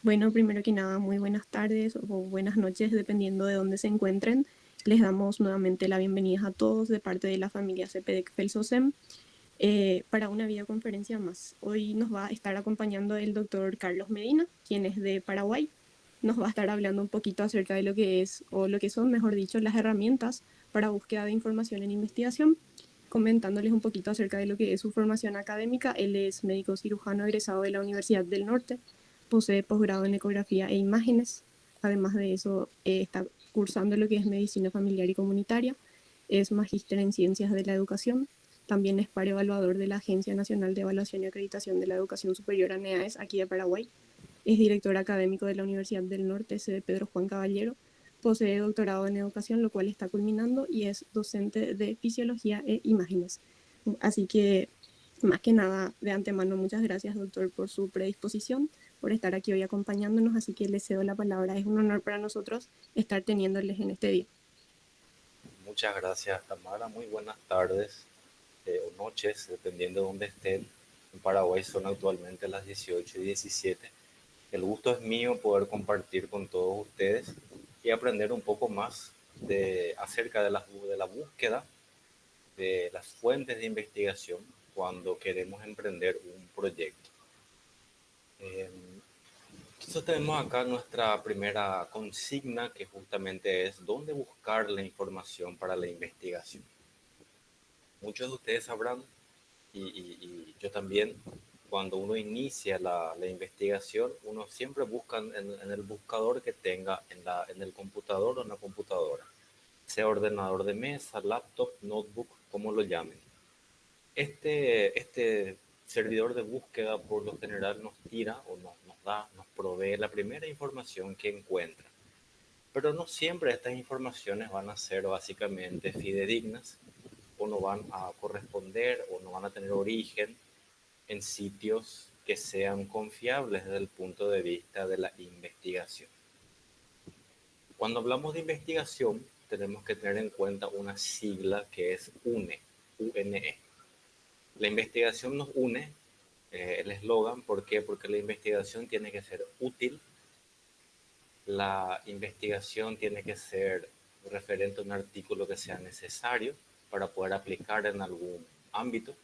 Bueno, primero que nada, muy buenas tardes o buenas noches, dependiendo de dónde se encuentren. Les damos nuevamente la bienvenida a todos de parte de la familia CPDEC Felsosem para una videoconferencia más. Hoy nos va a estar acompañando el doctor Carlos Medina, quien es de Paraguay. Nos va a estar hablando un poquito acerca de lo que es, o lo que son, mejor dicho, las herramientas para búsqueda de información en investigación, comentándoles un poquito acerca de lo que es su formación académica. Él es médico cirujano egresado de la Universidad del Norte, posee posgrado en ecografía e imágenes. Además de eso, está cursando lo que es medicina familiar y comunitaria. Es magíster en ciencias de la educación. También es par evaluador de la Agencia Nacional de Evaluación y Acreditación de la Educación Superior, ANEAES, aquí de Paraguay. Es director académico de la Universidad del Norte, sede Pedro Juan Caballero. Posee doctorado en educación, lo cual está culminando, y es docente de fisiología e imágenes. Así que, más que nada, de antemano, muchas gracias, doctor, por su predisposición, por estar aquí hoy acompañándonos. Así que le cedo la palabra. Es un honor para nosotros estar teniéndoles en este día. Muchas gracias, Tamara. Muy buenas tardes o noches, dependiendo de dónde estén. En Paraguay son actualmente las 18:17. El gusto es mío poder compartir con todos ustedes y aprender un poco más acerca de la búsqueda de las fuentes de investigación cuando queremos emprender un proyecto. Eh, entonces tenemos acá nuestra primera consigna, que justamente es dónde buscar la información para la investigación. Muchos de ustedes sabrán, y yo también, cuando uno inicia la investigación, uno siempre busca en el buscador que tenga en el computador o en la computadora, sea ordenador de mesa, laptop, notebook, como lo llamen. Este servidor de búsqueda por lo general nos tira o nos provee la primera información que encuentra. Pero no siempre estas informaciones van a ser básicamente fidedignas o no van a corresponder o no van a tener origen en sitios que sean confiables desde el punto de vista de la investigación. Cuando hablamos de investigación, tenemos que tener en cuenta una sigla que es UNE, UNE. La investigación nos une, el eslogan, ¿por qué? Porque la investigación tiene que ser útil, la investigación tiene que ser referente a un artículo que sea necesario para poder aplicar en algún ámbito,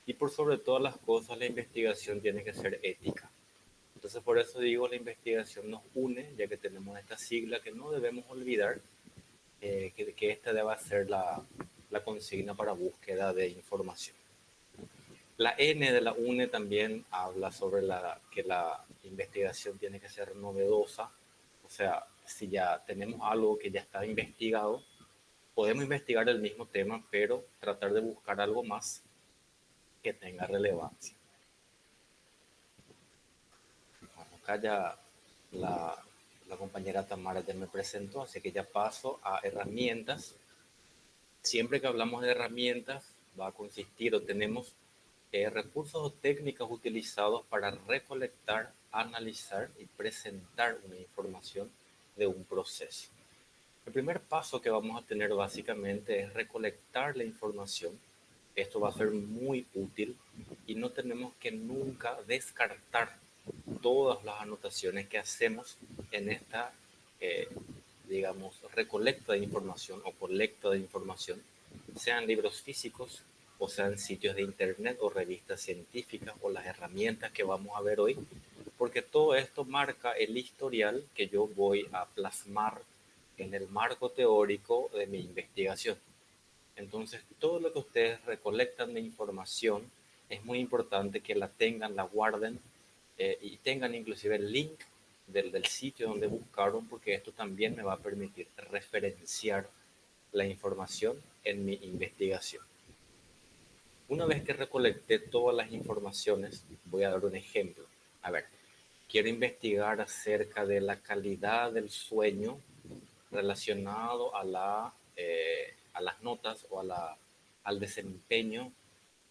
y por sobre todas las cosas la investigación tiene que ser ética. Entonces por eso digo, la investigación nos une, ya que tenemos esta sigla que no debemos olvidar, que esta debe ser la consigna para búsqueda de información. La N de la UNE también habla sobre que la investigación tiene que ser novedosa. O sea, si ya tenemos algo que ya está investigado, podemos investigar el mismo tema, pero tratar de buscar algo más que tenga relevancia. Bueno, acá ya la, la compañera Tamara ya me presentó, así que ya paso a herramientas. Siempre que hablamos de herramientas, va a consistir o tenemos recursos o técnicas utilizados para recolectar, analizar y presentar una información de un proceso. El primer paso que vamos a tener básicamente es recolectar la información. Esto va a ser muy útil y no tenemos que nunca descartar todas las anotaciones que hacemos en esta, eh, digamos, recolecta de información o colecta de información, sean libros físicos o sean sitios de internet o revistas científicas o las herramientas que vamos a ver hoy, porque todo esto marca el historial que yo voy a plasmar en el marco teórico de mi investigación. Entonces, todo lo que ustedes recolectan de información es muy importante que la tengan, la guarden, y tengan inclusive el link del sitio donde buscaron, porque esto también me va a permitir referenciar la información en mi investigación. Una vez que recolecté todas las informaciones, voy a dar un ejemplo. A ver, quiero investigar acerca de la calidad del sueño relacionado a las notas o al desempeño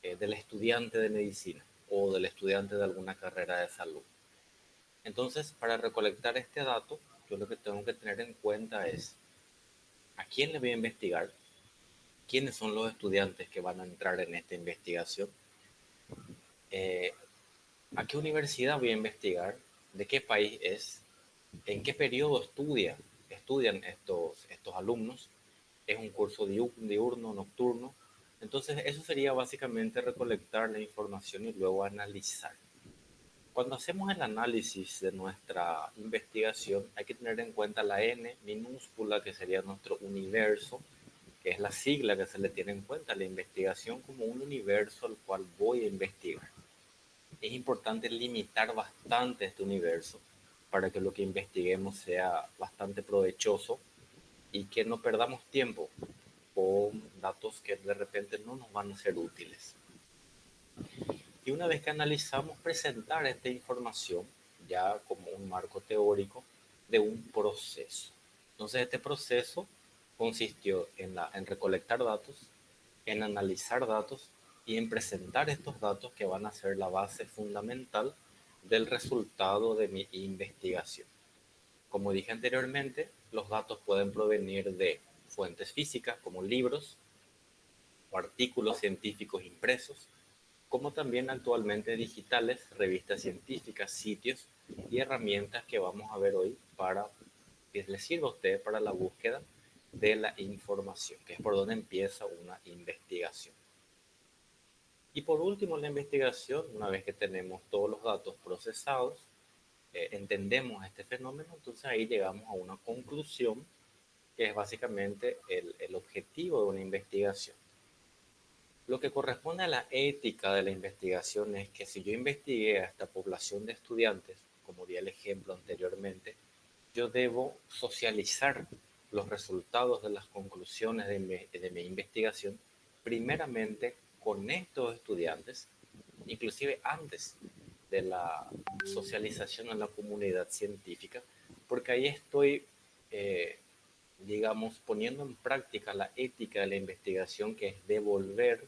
del estudiante de medicina o del estudiante de alguna carrera de salud. Entonces, para recolectar este dato, yo lo que tengo que tener en cuenta es a quién le voy a investigar, quiénes son los estudiantes que van a entrar en esta investigación, eh, a qué universidad voy a investigar, de qué país es, en qué periodo estudian estos alumnos, es un curso diurno, nocturno. Entonces, eso sería básicamente recolectar la información y luego analizar. Cuando hacemos el análisis de nuestra investigación, hay que tener en cuenta la N minúscula, que sería nuestro universo, que es la sigla que se le tiene en cuenta a la investigación como un universo al cual voy a investigar. Es importante limitar bastante este universo para que lo que investiguemos sea bastante provechoso y que no perdamos tiempo con datos que de repente no nos van a ser útiles. Y una vez que analizamos, presentar esta información ya como un marco teórico de un proceso. Entonces, este proceso consistió en recolectar datos, en analizar datos y en presentar estos datos que van a ser la base fundamental del resultado de mi investigación. Como dije anteriormente, los datos pueden provenir de fuentes físicas como libros o artículos científicos impresos, como también actualmente digitales, revistas científicas, sitios y herramientas que vamos a ver hoy para que les sirva a usted para la búsqueda de la información, que es por donde empieza una investigación. Y por último, la investigación, una vez que tenemos todos los datos procesados, entendemos este fenómeno, entonces ahí llegamos a una conclusión que es básicamente el objetivo de una investigación. Lo que corresponde a la ética de la investigación es que si yo investigué a esta población de estudiantes, como di el ejemplo anteriormente, yo debo socializar los resultados de las conclusiones de mi investigación primeramente con estos estudiantes, inclusive antes de la socialización en la comunidad científica, porque ahí estoy, eh, digamos, poniendo en práctica la ética de la investigación, que es devolver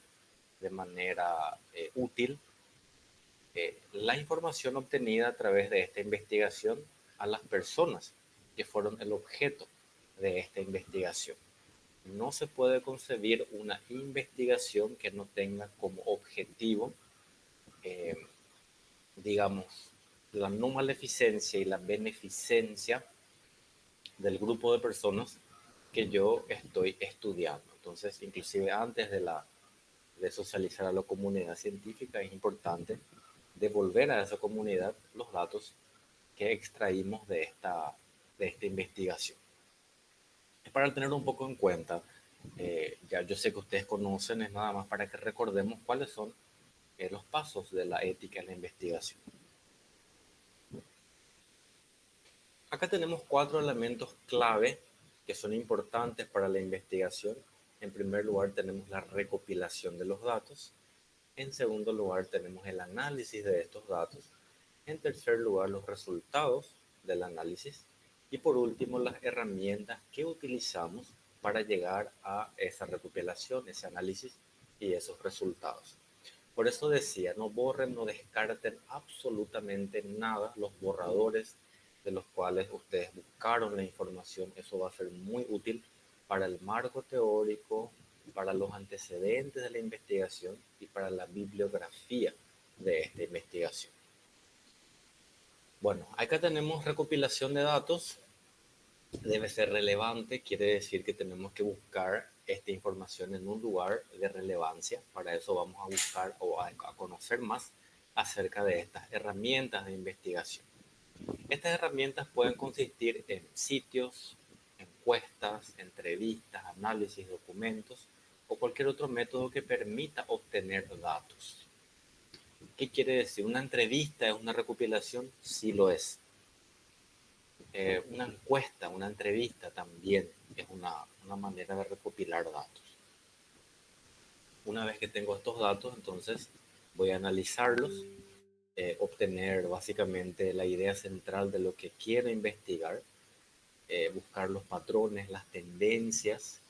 de manera útil la información obtenida a través de esta investigación a las personas que fueron el objeto de esta investigación. No se puede concebir una investigación que no tenga como objetivo, eh, digamos, la no maleficencia y la beneficencia del grupo de personas que yo estoy estudiando. Entonces, inclusive antes de socializar a la comunidad científica, es importante devolver a esa comunidad los datos que extraímos de esta investigación. Es para tener un poco en cuenta, ya yo sé que ustedes conocen, es nada más para que recordemos cuáles son los pasos de la ética en la investigación. Acá tenemos 4 elementos clave que son importantes para la investigación. En primer lugar tenemos la recopilación de los datos. En segundo lugar tenemos el análisis de estos datos. En tercer lugar, los resultados del análisis. Y por último, las herramientas que utilizamos para llegar a esa recopilación, ese análisis y esos resultados. Por eso decía, no borren, no descarten absolutamente nada. Los borradores de los cuales ustedes buscaron la información, eso va a ser muy útil para el marco teórico, para los antecedentes de la investigación y para la bibliografía de esta investigación. Bueno, acá tenemos recopilación de datos. Debe ser relevante, quiere decir que tenemos que buscar esta información en un lugar de relevancia. Para eso vamos a buscar o a conocer más acerca de estas herramientas de investigación. Estas herramientas pueden consistir en sitios, encuestas, entrevistas, análisis, documentos o cualquier otro método que permita obtener datos. ¿Qué quiere decir? ¿Una entrevista es una recopilación? Sí lo es. Una encuesta, una entrevista también es una manera de recopilar datos. Una vez que tengo estos datos, entonces voy a analizarlos, obtener básicamente la idea central de lo que quiero investigar, buscar los patrones, las tendencias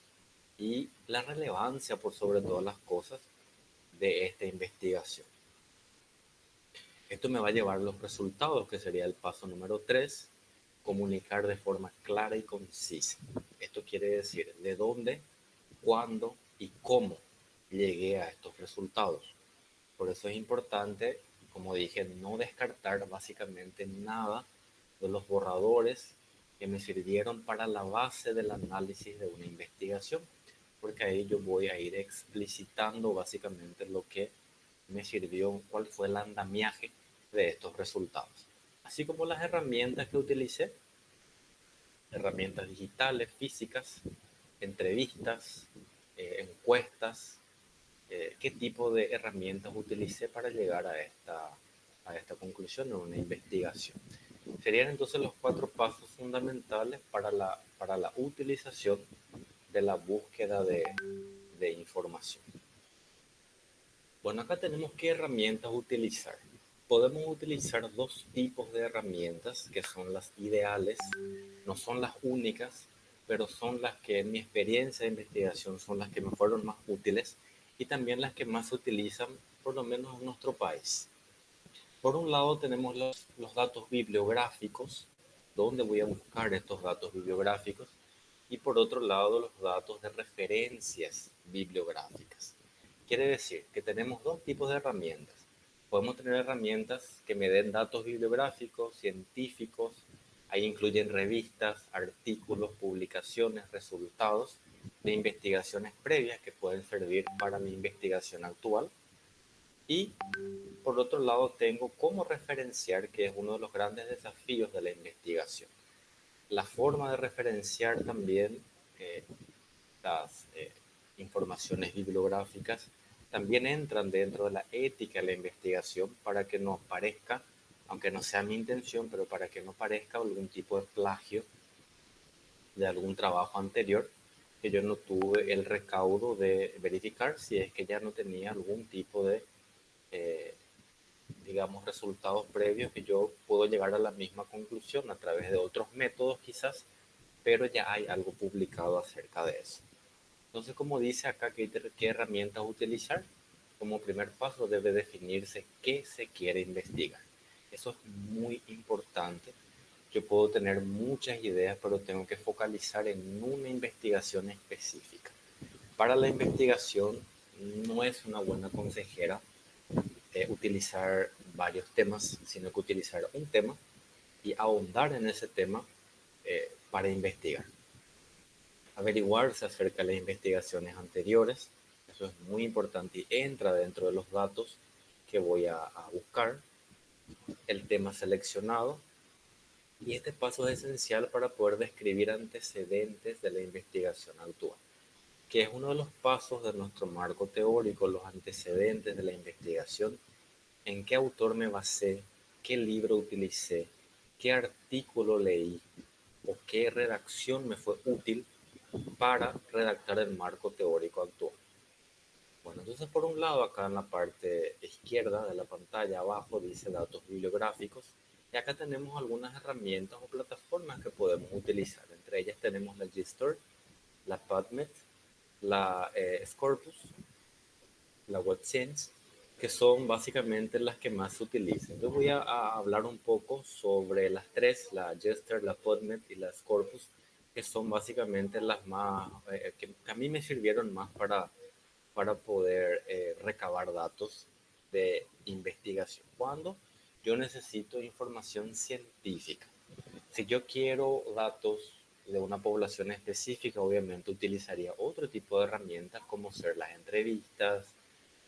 y la relevancia por sobre todas las cosas de esta investigación. Esto me va a llevar los resultados, que sería el paso número 3, comunicar de forma clara y concisa. Esto quiere decir de dónde, cuándo y cómo llegué a estos resultados. Por eso es importante como dije, no descartar básicamente nada de los borradores que me sirvieron para la base del análisis de una investigación, porque ahí yo voy a ir explicitando básicamente lo que me sirvió, cuál fue el andamiaje de estos resultados. Así como las herramientas que utilicé, herramientas digitales, físicas, entrevistas, encuestas, qué tipo de herramientas utilicé para llegar a esta conclusión en una investigación. Serían entonces los 4 pasos fundamentales para la utilización de la búsqueda de información. Bueno, acá tenemos qué herramientas utilizar. Podemos utilizar 2 tipos de herramientas que son las ideales, no son las únicas, pero son las que en mi experiencia de investigación son las que me fueron más útiles y también las que más se utilizan, por lo menos en nuestro país. Por un lado tenemos los datos bibliográficos, dónde voy a buscar estos datos bibliográficos, y por otro lado los datos de referencias bibliográficas. Quiere decir que tenemos 2 tipos de herramientas. Podemos tener herramientas que me den datos bibliográficos, científicos, ahí incluyen revistas, artículos, publicaciones, resultados de investigaciones previas que pueden servir para mi investigación actual. Y por otro lado tengo cómo referenciar, que es uno de los grandes desafíos de la investigación. La forma de referenciar también las informaciones bibliográficas también entran dentro de la ética de la investigación para que no parezca, aunque no sea mi intención, pero para que no parezca algún tipo de plagio de algún trabajo anterior que yo no tuve el recaudo de verificar si es que ya no tenía algún tipo de eh, digamos, resultados previos que yo puedo llegar a la misma conclusión a través de otros métodos quizás, pero ya hay algo publicado acerca de eso. Entonces, como dice acá, ¿qué herramientas utilizar? Como primer paso debe definirse qué se quiere investigar. Eso es muy importante. Yo puedo tener muchas ideas, pero tengo que focalizar en una investigación específica. Para la investigación no es una buena consejera utilizar varios temas, sino que utilizar un tema y ahondar en ese tema para investigar. Averiguarse acerca de las investigaciones anteriores, eso es muy importante y entra dentro de los datos que voy a buscar, el tema seleccionado, y este paso es esencial para poder describir antecedentes de la investigación actual, que es uno de los pasos de nuestro marco teórico, los antecedentes de la investigación. ¿En qué autor me basé? ¿Qué libro utilicé? ¿Qué artículo leí? ¿O qué redacción me fue útil para redactar el marco teórico actual? Bueno, entonces por un lado acá en la parte izquierda de la pantalla abajo dice datos bibliográficos y acá tenemos algunas herramientas o plataformas que podemos utilizar. Entre ellas tenemos la GSTOR, la PubMed, la Scopus, la Web of Science, que son básicamente las que más se utilizan. Yo voy a hablar un poco sobre las 3, la Jester, la PubMed y la Scopus, que son básicamente las más, que a mí me sirvieron más para poder recabar datos de investigación. Cuando yo necesito información científica. Si yo quiero datos de una población específica, obviamente utilizaría otro tipo de herramientas como ser las entrevistas,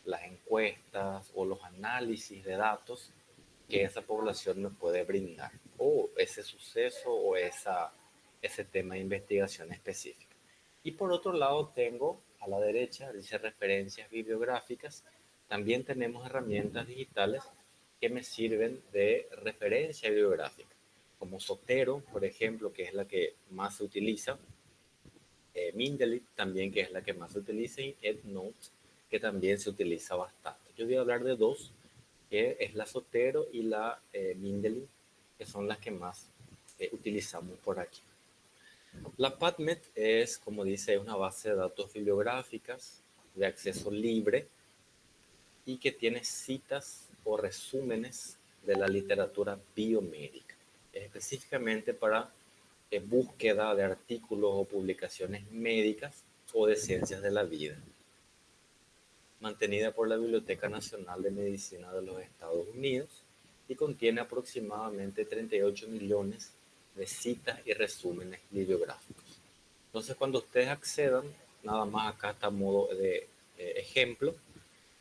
las encuestas o los análisis de datos que esa población me puede brindar, o ese suceso o ese tema de investigación específica. Y por otro lado tengo a la derecha, dice referencias bibliográficas, también tenemos herramientas digitales que me sirven de referencia bibliográfica, como Zotero, por ejemplo, que es la que más se utiliza, Mendeley también, que es la que más se utiliza, y EndNote, que también se utiliza bastante. Yo voy a hablar de 2, que es la Zotero y la Mendeley, que son las que más utilizamos por aquí. La PubMed es, como dice, una base de datos bibliográficas de acceso libre y que tiene citas o resúmenes de la literatura biomédica, específicamente para búsqueda de artículos o publicaciones médicas o de ciencias de la vida. mantenida por la Biblioteca Nacional de Medicina de los Estados Unidos y contiene aproximadamente 38 millones de citas y resúmenes bibliográficos. Entonces, cuando ustedes accedan, nada más acá está a modo de ejemplo,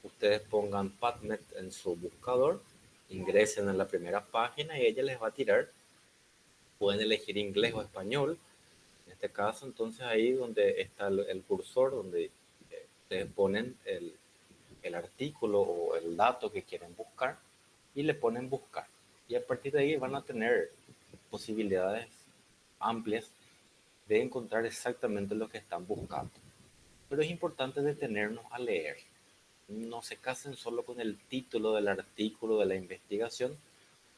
ustedes pongan PubMed en su buscador, ingresen en la primera página y ella les va a tirar, pueden elegir inglés o español, en este caso, entonces ahí donde está el cursor, donde ustedes ponen el artículo o el dato que quieren buscar y le ponen buscar. Y a partir de ahí van a tener posibilidades amplias de encontrar exactamente lo que están buscando. Pero es importante detenernos a leer. No se casen solo con el título del artículo de la investigación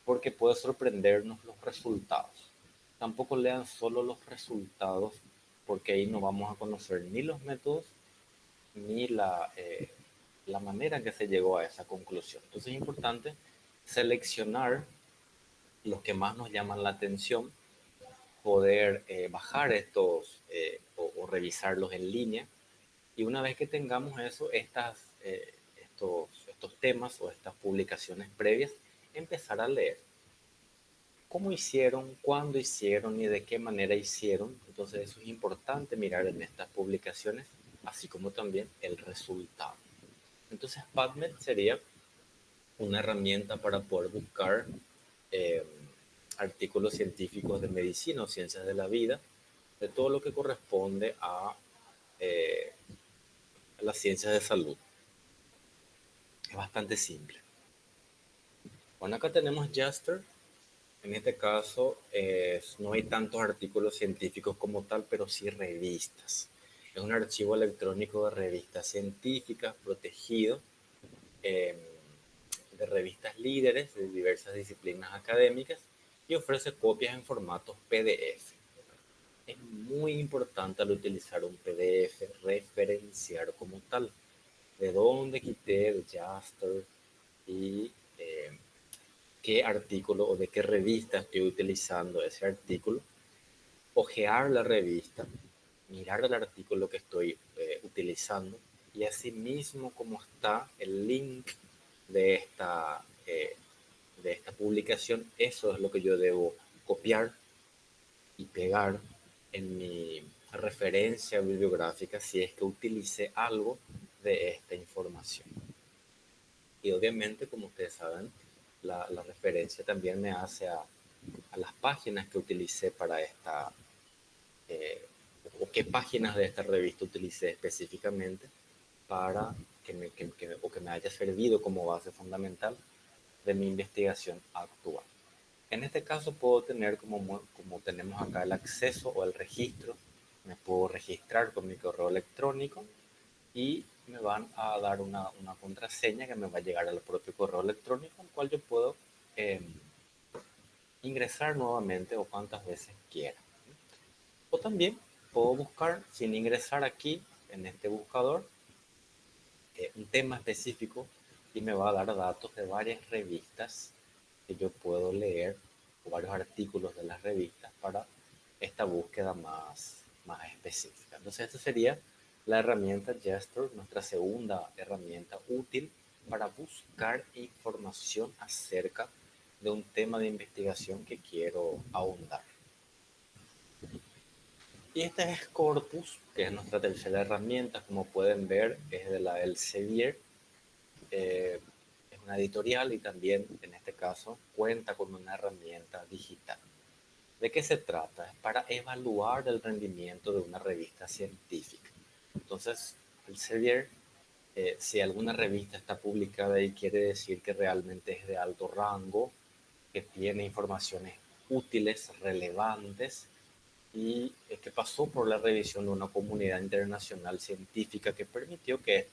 porque puede sorprendernos los resultados. Tampoco lean solo los resultados porque ahí no vamos a conocer ni los métodos ni la manera en que se llegó a esa conclusión. Entonces es importante seleccionar los que más nos llaman la atención, poder bajar estos o revisarlos en línea. Y una vez que tengamos eso, estos temas o estas publicaciones previas, empezar a leer cómo hicieron, cuándo hicieron y de qué manera hicieron. Entonces eso es importante mirar en estas publicaciones, así como también el resultado. Entonces PubMed sería una herramienta para poder buscar eh, artículos científicos de medicina o ciencias de la vida, de todo lo que corresponde a las ciencias de salud. Es bastante simple. Bueno, acá tenemos Jasper. En este caso, no hay tantos artículos científicos como tal, pero sí revistas. Es un archivo electrónico de revistas científicas protegido, eh, de revistas líderes de diversas disciplinas académicas y ofrece copias en formatos PDF. Es muy importante al utilizar un PDF referenciar como tal de dónde quité de Jasper y qué artículo o de qué revista estoy utilizando ese artículo, ojear la revista, mirar el artículo que estoy utilizando y asimismo como está el link de esta publicación, eso es lo que yo debo copiar y pegar en mi referencia bibliográfica si es que utilicé algo de esta información. Y obviamente, como ustedes saben, la referencia también me hace a las páginas que utilicé para esta, eh, o qué páginas de esta revista utilicé específicamente para que me haya servido como base fundamental de mi investigación actual. En este caso puedo tener como tenemos acá el acceso o el registro, me puedo registrar con mi correo electrónico y me van a dar una contraseña que me va a llegar al propio correo electrónico, al cual yo puedo eh, ingresar nuevamente o cuantas veces quiera. O también puedo buscar sin ingresar aquí en este buscador un tema específico y me va a dar datos de varias revistas que yo puedo leer o varios artículos de las revistas para esta búsqueda más específica. Entonces, esta sería la herramienta Gestor, nuestra segunda herramienta útil para buscar información acerca de un tema de investigación que quiero ahondar. Y este es Corpus, que es nuestra tercera herramienta, como pueden ver, es de la Elsevier. Es una editorial y también, en este caso, cuenta con una herramienta digital. ¿De qué se trata? Es para evaluar el rendimiento de una revista científica. Entonces, Elsevier, si alguna revista está publicada y quiere decir que realmente es de alto rango, que tiene informaciones útiles, relevantes, y que pasó por la revisión de una comunidad internacional científica que permitió que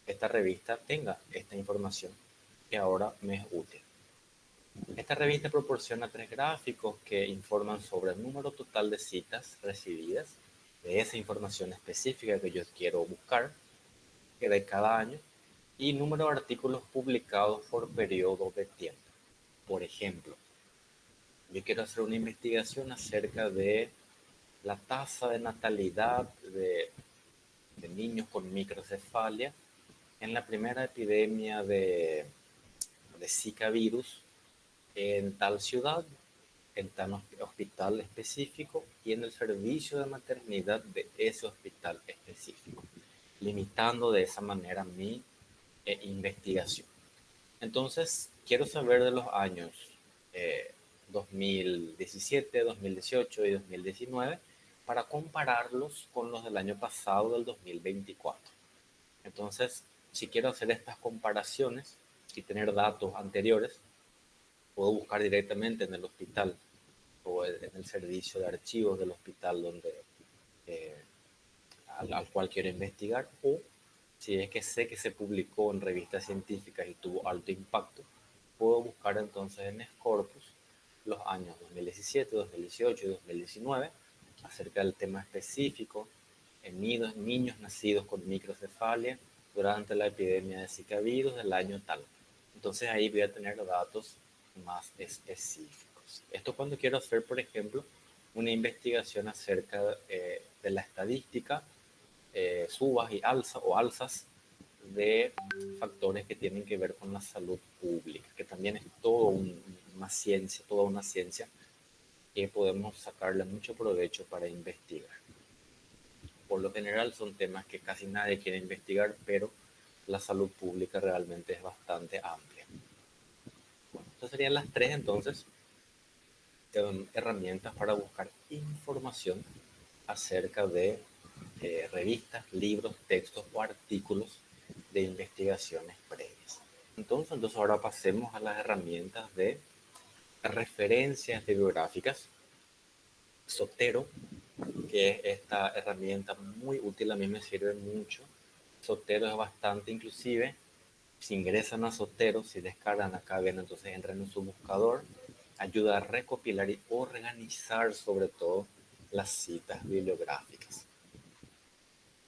esta revista tenga esta información que ahora me es útil. Esta revista proporciona 3 gráficos que informan sobre el número total de citas recibidas, de esa información específica que yo quiero buscar, que de cada año, y número de artículos publicados por periodo de tiempo. Por ejemplo, yo quiero hacer una investigación acerca de la tasa de natalidad de niños con microcefalia en la primera epidemia de Zika virus en tal ciudad, en tal hospital específico y en el servicio de maternidad de ese hospital específico, limitando de esa manera mi investigación. Entonces, quiero saber de los años 2017, 2018 y 2019 para compararlos con los del año pasado, del 2024. Entonces, si quiero hacer estas comparaciones y tener datos anteriores, puedo buscar directamente en el hospital o en el servicio de archivos del hospital eh, al cual quiero investigar, o si es que sé que se publicó en revistas científicas y tuvo alto impacto, puedo buscar entonces en Scopus los años 2017, 2018 y 2019 acerca del tema específico en niños nacidos con microcefalia durante la epidemia de Zika virus del año tal. Entonces ahí voy a tener datos más específicos. Esto cuando quiero hacer, por ejemplo, una investigación acerca de la estadística, subas y alzas de factores que tienen que ver con la salud pública, que también es toda una ciencia que podemos sacarle mucho provecho para investigar. Por lo general son temas que casi nadie quiere investigar, pero la salud pública realmente es bastante amplia. Bueno, estas serían las tres entonces herramientas para buscar información acerca de revistas, libros, textos o artículos de investigaciones previas. Entonces ahora pasemos a las herramientas de referencias bibliográficas. Zotero, que es esta herramienta muy útil, a mí me sirve mucho. Zotero es bastante inclusive. Si ingresan a Zotero, si descargan acá, ven, entonces entran en su buscador, ayuda a recopilar y organizar sobre todo las citas bibliográficas.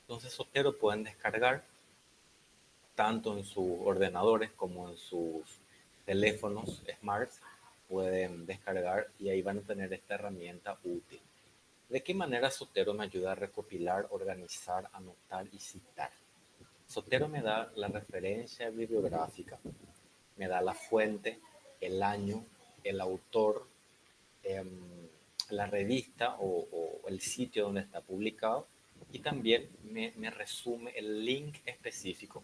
Entonces Zotero pueden descargar tanto en sus ordenadores como en sus teléfonos smart, pueden descargar y ahí van a tener esta herramienta útil. ¿De qué manera Zotero me ayuda a recopilar, organizar, anotar y citar? Zotero me da la referencia bibliográfica, me da la fuente, el año, el autor, eh, la revista o el sitio donde está publicado, y también me resume el link específico,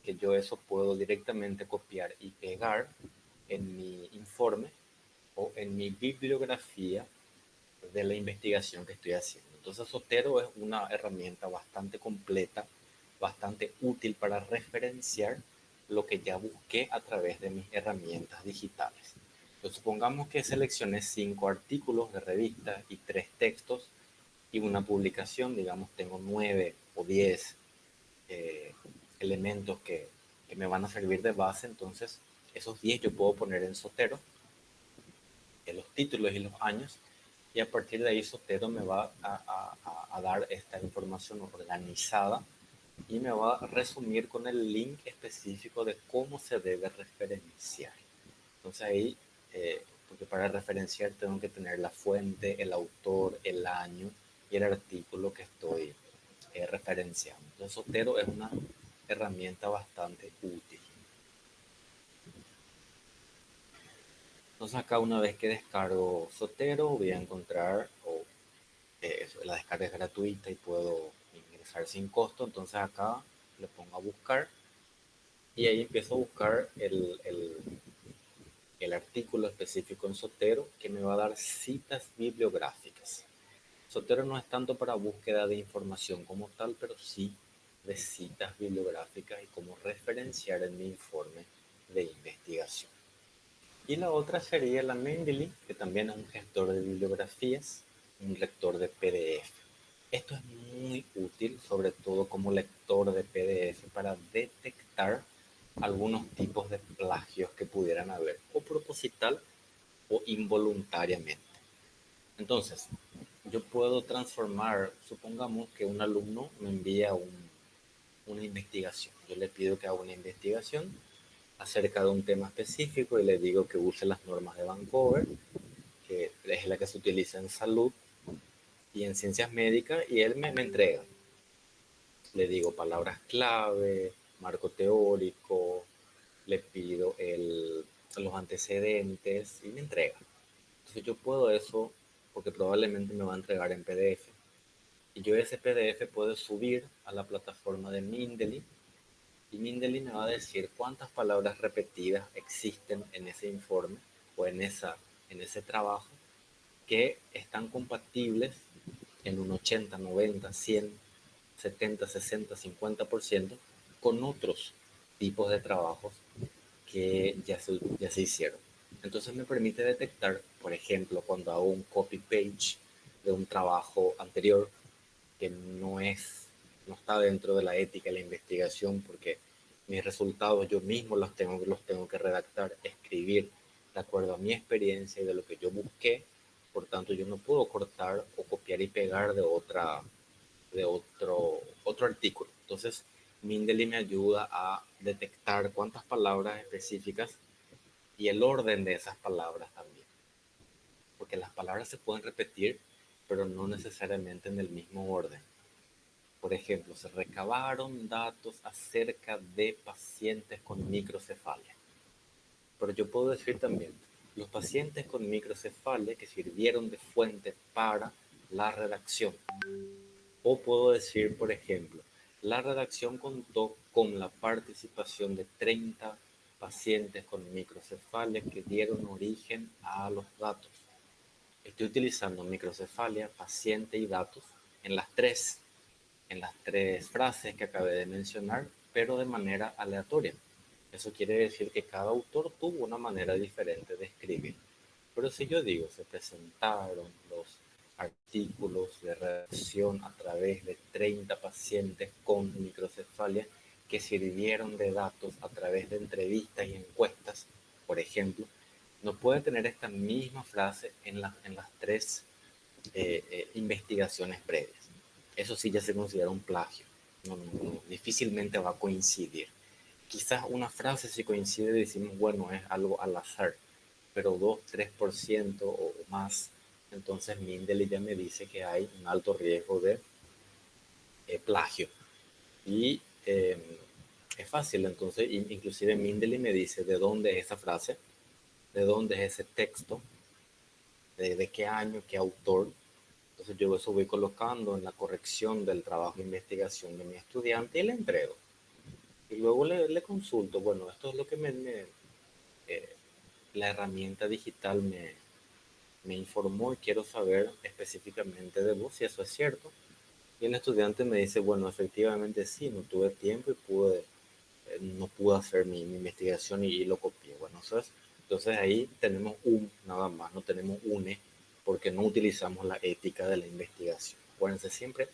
que yo eso puedo directamente copiar y pegar en mi informe o en mi bibliografía de la investigación que estoy haciendo. Entonces Zotero es una herramienta bastante completa, bastante útil para referenciar lo que ya busqué a través de mis herramientas digitales. Entonces, supongamos que seleccioné 5 artículos de revista y 3 textos y una publicación, digamos tengo 9 o 10 elementos que me van a servir de base. Entonces esos 10 yo puedo poner en Zotero, en los títulos y los años, y a partir de ahí Zotero me va a dar esta información organizada y me va a resumir con el link específico de cómo se debe referenciar. Entonces ahí, porque para referenciar tengo que tener la fuente, el autor, el año y el artículo que estoy referenciando. Entonces Zotero es una herramienta bastante útil. Entonces acá una vez que descargo Zotero voy a encontrar, la descarga es gratuita y puedo ingresar sin costo. Entonces acá le pongo a buscar y ahí empiezo a buscar el artículo específico en Zotero que me va a dar citas bibliográficas. Zotero no es tanto para búsqueda de información como tal, pero sí de citas bibliográficas y cómo referenciar en mi informe de investigación. Y la otra sería la Mendeley, que también es un gestor de bibliografías, un lector de PDF. Esto es muy útil, sobre todo como lector de PDF, para detectar algunos tipos de plagios que pudieran haber, o proposital o involuntariamente. Entonces, yo puedo transformar, supongamos que un alumno me envía una investigación. Yo le pido que haga una investigación acerca de un tema específico y le digo que use las normas de Vancouver, que es la que se utiliza en salud y en ciencias médicas, y él me entrega. Le digo palabras clave, marco teórico, le pido los antecedentes y me entrega. Entonces yo puedo eso porque probablemente me va a entregar en PDF. Y yo ese PDF puedo subir a la plataforma de Mendeley y Mendeley me va a decir cuántas palabras repetidas existen en ese informe o en ese trabajo que están compatibles en un 80, 90, 100, 70, 60, 50% con otros tipos de trabajos que ya se hicieron. Entonces me permite detectar, por ejemplo, cuando hago un copy page de un trabajo anterior que no está dentro de la ética y la investigación, porque mis resultados yo mismo los tengo que redactar, escribir de acuerdo a mi experiencia y de lo que yo busqué. Por tanto, yo no puedo cortar o copiar y pegar de otro artículo. Entonces, Mendeley me ayuda a detectar cuántas palabras específicas y el orden de esas palabras también. Porque las palabras se pueden repetir, pero no necesariamente en el mismo orden. Por ejemplo, se recabaron datos acerca de pacientes con microcefalia. Pero yo puedo decir también, los pacientes con microcefalia que sirvieron de fuente para la redacción. O puedo decir, por ejemplo, la redacción contó con la participación de 30 pacientes con microcefalia que dieron origen a los datos. Estoy utilizando microcefalia, paciente y datos en en las tres frases que acabé de mencionar, pero de manera aleatoria. Eso quiere decir que cada autor tuvo una manera diferente de escribir. Pero si yo digo, se presentaron los artículos de redacción a través de 30 pacientes con microcefalia que sirvieron de datos a través de entrevistas y encuestas, por ejemplo, no puede tener esta misma frase en las tres investigaciones previas. Eso sí ya se considera un plagio. Difícilmente va a coincidir. Quizás una frase si coincide decimos, bueno, es algo al azar, pero 2-3% o más, entonces Mendeley ya me dice que hay un alto riesgo de plagio. Y es fácil, entonces, inclusive Mendeley me dice de dónde es esa frase, de dónde es ese texto, de qué año, qué autor. Entonces yo eso voy colocando en la corrección del trabajo de investigación de mi estudiante y le entrego. Y luego le consulto, bueno, esto es lo que eh, la herramienta digital me informó y quiero saber específicamente de vos si eso es cierto. Y el estudiante me dice, bueno, efectivamente sí, no tuve tiempo y no pude hacer mi investigación y lo copié. Bueno, eso es. Entonces ahí tenemos nada más, no tenemos porque no utilizamos la ética de la investigación. Acuérdense siempre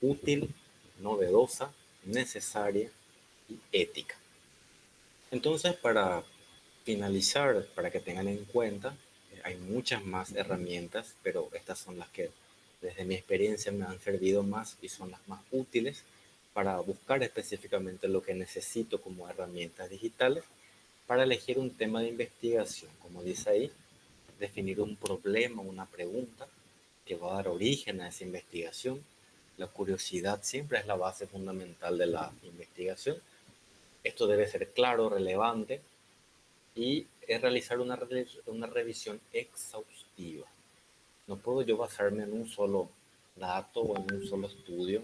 útil, novedosa, necesaria y ética. Entonces, para finalizar, para que tengan en cuenta, hay muchas más herramientas, pero estas son las que desde mi experiencia me han servido más y son las más útiles para buscar específicamente lo que necesito como herramientas digitales para elegir un tema de investigación, como dice ahí, definir un problema, una pregunta que va a dar origen a esa investigación. La curiosidad siempre es la base fundamental de la investigación. Esto debe ser claro, relevante y es realizar una revisión exhaustiva. No puedo yo basarme en un solo dato o en un solo estudio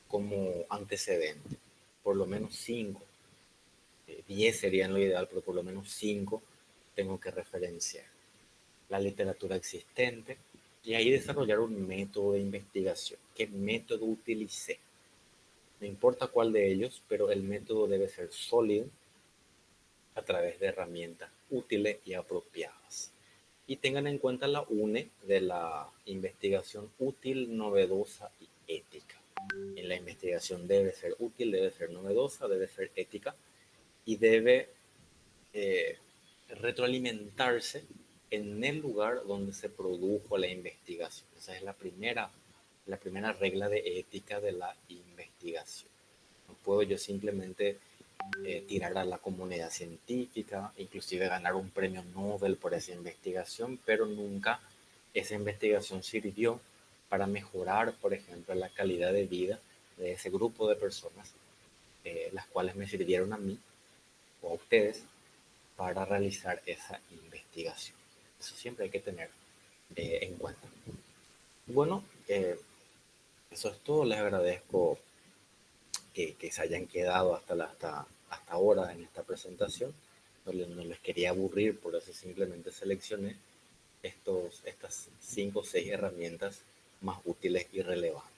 como antecedente. Por lo menos 5, 10 serían lo ideal, pero por lo menos 5 tengo que referenciar. La literatura existente y ahí desarrollar un método de investigación. ¿Qué método utilicé? No importa cuál de ellos, pero el método debe ser sólido a través de herramientas útiles y apropiadas. Y tengan en cuenta la UNE de la investigación útil, novedosa y ética. En la investigación debe ser útil, debe ser novedosa, debe ser ética y debe eh, retroalimentarse en el lugar donde se produjo la investigación. Esa es la primera regla de ética de la investigación. No puedo yo simplemente tirar a la comunidad científica, inclusive ganar un premio Nobel por esa investigación, pero nunca esa investigación sirvió para mejorar, por ejemplo, la calidad de vida de ese grupo de personas las cuales me sirvieron a mí o a ustedes para realizar esa investigación. Eso siempre hay que tener en cuenta. Bueno, eso es todo. Les agradezco que se hayan quedado hasta ahora en esta presentación. No les quería aburrir, por eso simplemente seleccioné estas 5 o 6 herramientas más útiles y relevantes.